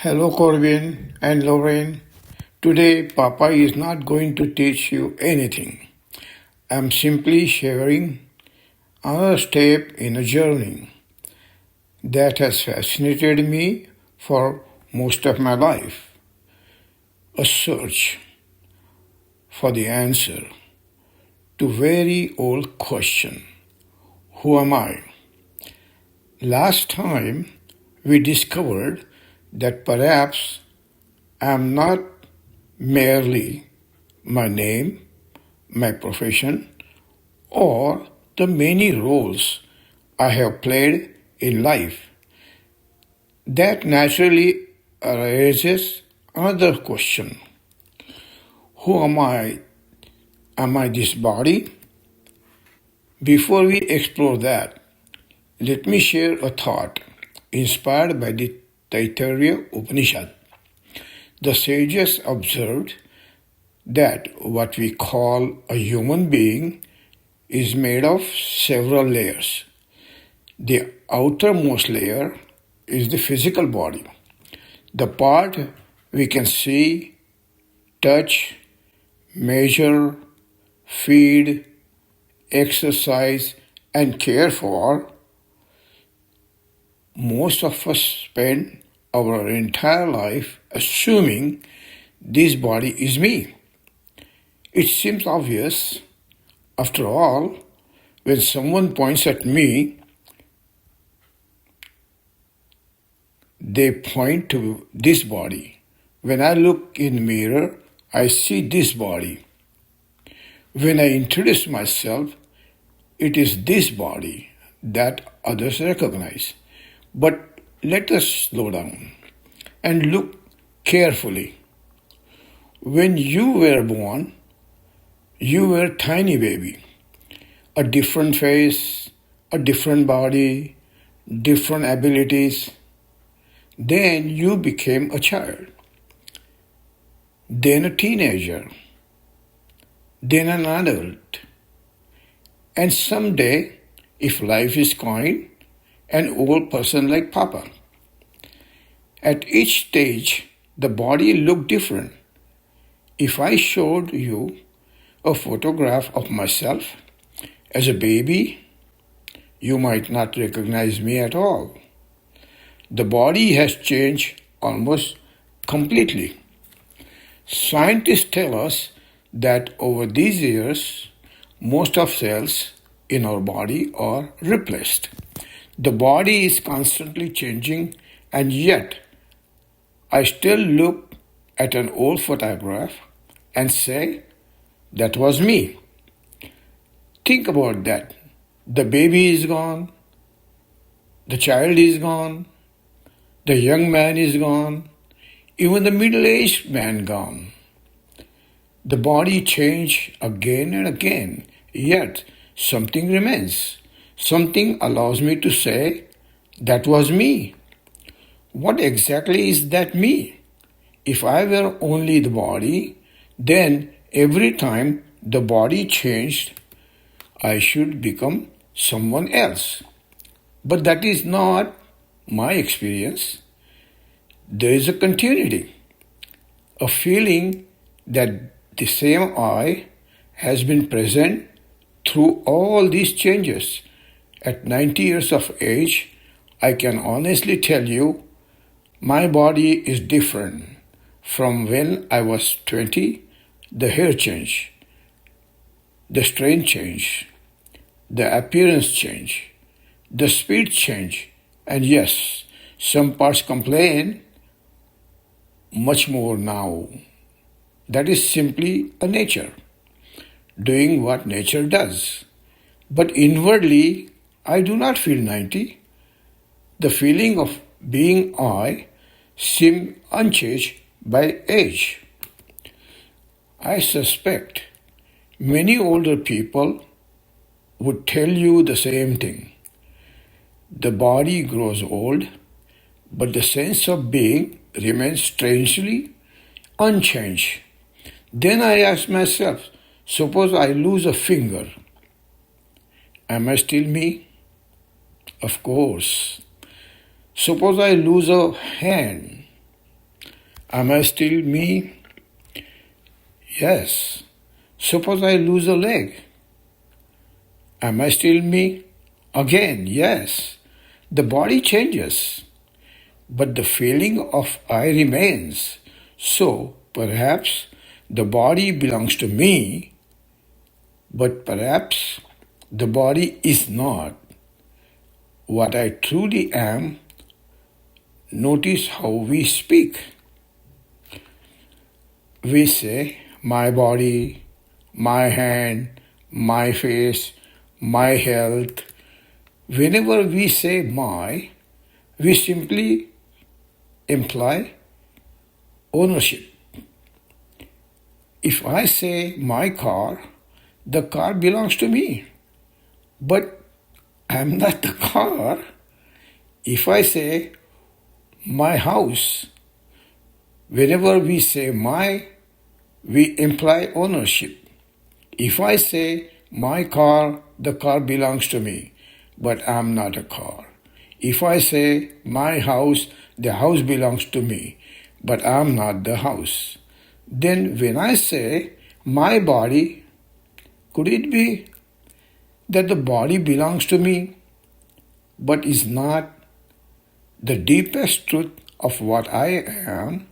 Hello, Corbin and Lorraine. Today, Papa is not going to teach you anything. I'm simply sharing another step in a journey that has fascinated me for most of my life, a search for the answer to very old question, who am I? Last time, we discovered that perhaps I am not merely my name, my profession, or the many roles I have played in life. That naturally raises another question. Who am I? Am I this body? Before we explore that, let me share a thought inspired by the Taittiriya Upanishad. The sages observed that what we call a human being is made of several layers. The outermost layer is the physical body, the part we can see, touch, measure, feed, exercise, and care for. Most of us spend our entire life assuming this body is me. It seems obvious. After all, when someone points at me, they point to this body. When I look in the mirror, I see this body. When I introduce myself, it is this body that others recognize. But let us slow down and look carefully. When you were born, you were a tiny baby, a different face, a different body, different abilities. Then you became a child, then a teenager, then an adult, and someday, if life is kind, an old person like Papa. At each stage, the body looked different. If I showed you a photograph of myself as a baby, you might not recognize me at all. The body has changed almost completely. Scientists tell us that over these years, most of cells in our body are replaced. The body is constantly changing, and yet I still look at an old photograph and say, that was me. Think about that. The baby is gone, the child is gone, the young man is gone, even the middle-aged man gone. The body changes again and again, yet something remains. Something allows me to say, that was me. What exactly is that me? If I were only the body, then every time the body changed, I should become someone else. But that is not my experience. There is a continuity, a feeling that the same I has been present through all these changes. At 90 years of age, I can honestly tell you my body is different from when I was 20. The hair change, the strength change, the appearance change, the speed change, and yes, some parts complain much more now. That is simply a nature, doing what nature does. But inwardly, I do not feel 90. The feeling of being I seems unchanged by age. I suspect many older people would tell you the same thing. The body grows old, but the sense of being remains strangely unchanged. Then I ask myself, suppose I lose a finger. Am I still me? Of course. Suppose I lose a hand. Am I still me? Yes. Suppose I lose a leg. Am I still me? Again, yes. The body changes, but the feeling of I remains. So, perhaps the body belongs to me, but perhaps the body is not what I truly am. Notice how we speak. We say, my body, my hand, my face, my health. Whenever we say my, we simply imply ownership. If I say my car, the car belongs to me, but I'm not the car. If I say my house, whenever we say my, we imply ownership. If I say my car, the car belongs to me, but I'm not a car. If I say my house, the house belongs to me, but I'm not the house. Then when I say my body, could it be that the body belongs to me, but is not the deepest truth of what I am?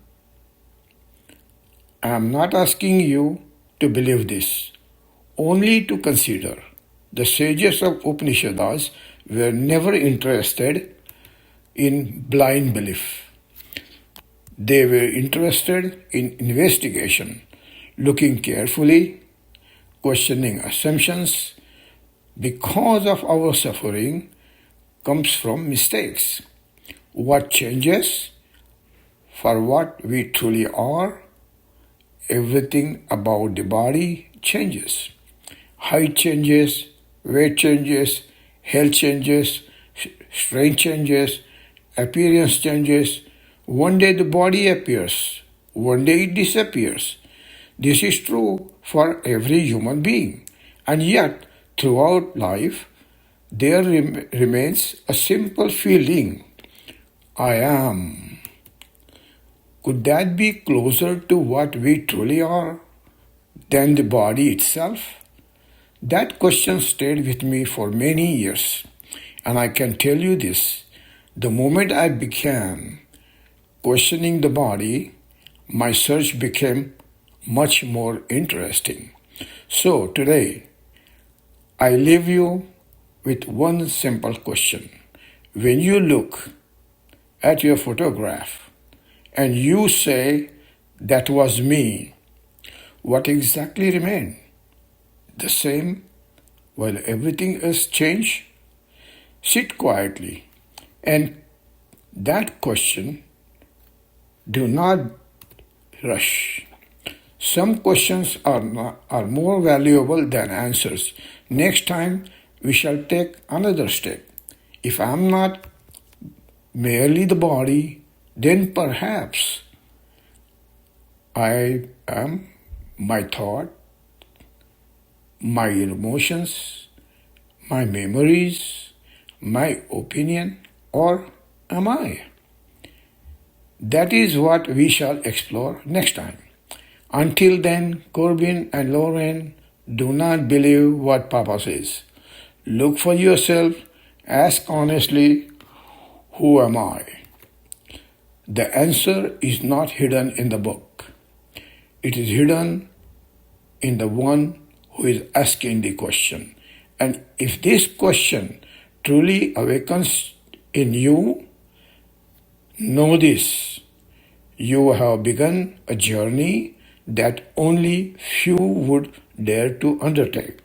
I am not asking you to believe this, only to consider. The sages of Upanishads were never interested in blind belief. They were interested in investigation, looking carefully, questioning assumptions. Because of our suffering comes from mistakes. What changes for what we truly are? Everything about the body changes. Height changes, weight changes, health changes, strength changes, appearance changes. One day the body appears, one day it disappears. This is true for every human being. And yet, throughout life, there remains a simple feeling, I am. Could that be closer to what we truly are than the body itself? That question stayed with me for many years, and I can tell you this, the moment I began questioning the body, my search became much more interesting. So today, I leave you with one simple question. When you look at your photograph and you say, that was me, what exactly remained? The same while everything else changed? Sit quietly and that question, do not rush. Some questions are more valuable than answers. Next time we shall take another step. If I am not merely the body, then perhaps I am my thought, my emotions, my memories, my opinion, or am I? That is what we shall explore next time. Until then, Corbin and Lauren, do not believe what Papa says. Look for yourself, ask honestly, who am I? The answer is not hidden in the book. It is hidden in the one who is asking the question. And if this question truly awakens in you, know this, you have begun a journey that only few would dare to undertake.